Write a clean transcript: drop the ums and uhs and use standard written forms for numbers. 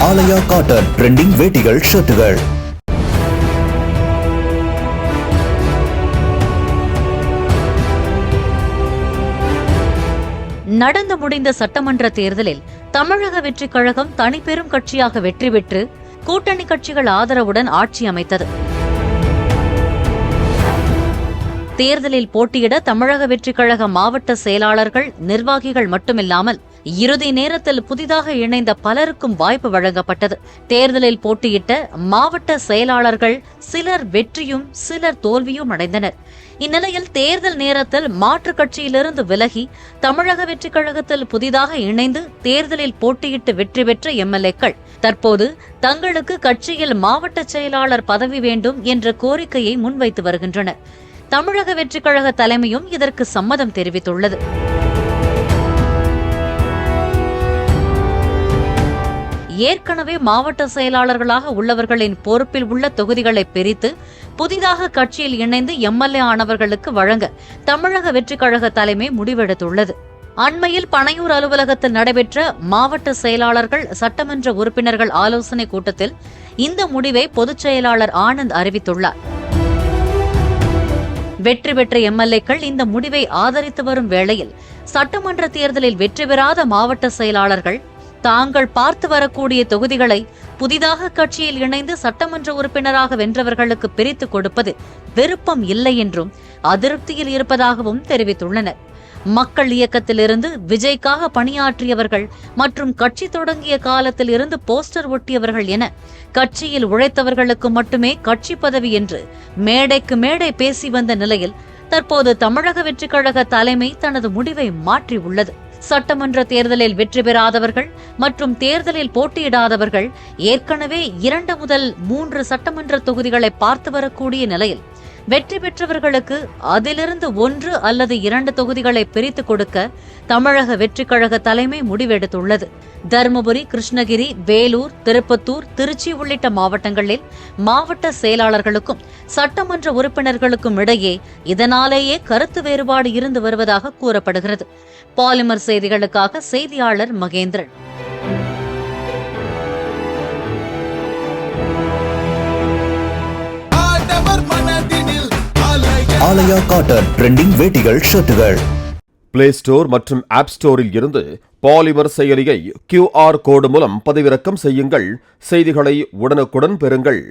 ஆலயா cotton trending வேட்டிகள் ஷர்ட்டுகள். நடந்து முடிந்த சட்டமன்ற தேர்தலில் தமிழக வெற்றிக் கழகம் தனிப்பெரும் கட்சியாக வெற்றி பெற்று கூட்டணி கட்சிகள் ஆதரவுடன் ஆட்சி அமைத்தது. தேர்தலில் போட்டியிட தமிழக வெற்றிக் கழக மாவட்ட செயலாளர்கள், நிர்வாகிகள் மட்டுமில்லாமல் இறுதி நேரத்தில் புதிதாக இணைந்த பலருக்கும் வாய்ப்பு வழங்கப்பட்டது. தேர்தலில் போட்டியிட்ட மாவட்ட செயலாளர்கள் சிலர் வெற்றியும் சிலர் தோல்வியும் அடைந்தனர். இந்நிலையில் தேர்தல் நேரத்தில் மாற்றுக் கட்சியிலிருந்து விலகி தமிழக வெற்றிக் கழகத்தில் புதிதாக இணைந்து தேர்தலில் போட்டியிட்டு வெற்றி பெற்ற எம்எல்ஏக்கள் தற்போது தங்களுக்கு கட்சியில் மாவட்ட செயலாளர் பதவி வேண்டும் என்ற கோரிக்கையை முன்வைத்து வருகின்றனர். தமிழக வெற்றிக் கழக தலைமையும் இதற்கு சம்மதம் தெரிவித்துள்ளது. ஏற்கனவே மாவட்ட செயலாளர்களாக உள்ளவர்களின் பொறுப்பில் உள்ள தொகுதிகளை பிரித்து புதிதாக கட்சியில் இணைந்து எம்எல்ஏ ஆனவர்களுக்கு வழங்க தமிழக வெற்றிக் கழக தலைமை முடிவெடுத்துள்ளது. அண்மையில் பனையூர் அலுவலகத்தில் நடைபெற்ற மாவட்ட செயலாளர்கள், சட்டமன்ற உறுப்பினர்கள் ஆலோசனை கூட்டத்தில் இந்த முடிவை பொதுச் செயலாளர் ஆனந்த் அறிவித்துள்ளார். வெற்றி பெற்ற எம்எல்ஏக்கள் இந்த முடிவை ஆதரித்து வரும் வேளையில் சட்டமன்ற தேர்தலில் வெற்றி பெறாத மாவட்ட செயலாளர்கள் தாங்கள் பார்த்து வரக்கூடிய தொகுதிகளை புதிதாக கட்சியில் இணைந்து சட்டமன்ற உறுப்பினராக வென்றவர்களுக்கு பிரித்துக் கொடுப்பது விருப்பம் இல்லை என்றும் அதிருப்தியில் இருப்பதாகவும் தெரிவித்துள்ளனர். மக்கள் இயக்கத்திலிருந்து விஜய்க்காக பணியாற்றியவர்கள் மற்றும் கட்சி தொடங்கிய காலத்தில் இருந்து போஸ்டர் ஒட்டியவர்கள் என கட்சியில் உழைத்தவர்களுக்கு மட்டுமே கட்சி பதவி என்று மேடைக்கு மேடை பேசி வந்த நிலையில் தற்போது தமிழக வெற்றிக் கழக தலைமை தனது முடிவை மாற்றியுள்ளது. சட்டமன்ற தேர்தலில் வெற்றி பெறாதவர்கள் மற்றும் தேர்தலில் போட்டியிடாதவர்கள் ஏற்கனவே 2 முதல் 3 சட்டமன்ற தொகுதிகளை பார்த்து வரக்கூடிய நிலையில் வெற்றி பெற்றவர்களுக்கு அதிலிருந்து 1 அல்லது 2 தொகுதிகளை பிரித்துக் கொடுக்க தமிழக வெற்றிக் கழக தலைமை முடிவெடுத்துள்ளது. தருமபுரி, கிருஷ்ணகிரி, வேலூர், திருப்பத்தூர், திருச்சி உள்ளிட்ட மாவட்டங்களில் மாவட்ட செயலாளர்களுக்கும் சட்டமன்ற உறுப்பினர்களுக்கும் இடையே இதனாலேயே கருத்து வேறுபாடு இருந்து வருவதாக கூறப்படுகிறது. பாலிமர் செய்திகளுக்காக செய்தியாளர் மகேந்திரன். ஆலயா காட்டன் ட்ரெண்டிங் வேட்டிகள் ஷர்ட்டுகள். பிளே ஸ்டோர் மற்றும் ஆப் ஸ்டோரில் இருந்து பாலிமர் செயலியை QR கோடு மூலம் பதிவிறக்கம் செய்யுங்கள். செய்திகளை உடனுக்குடன் பெறுங்கள்.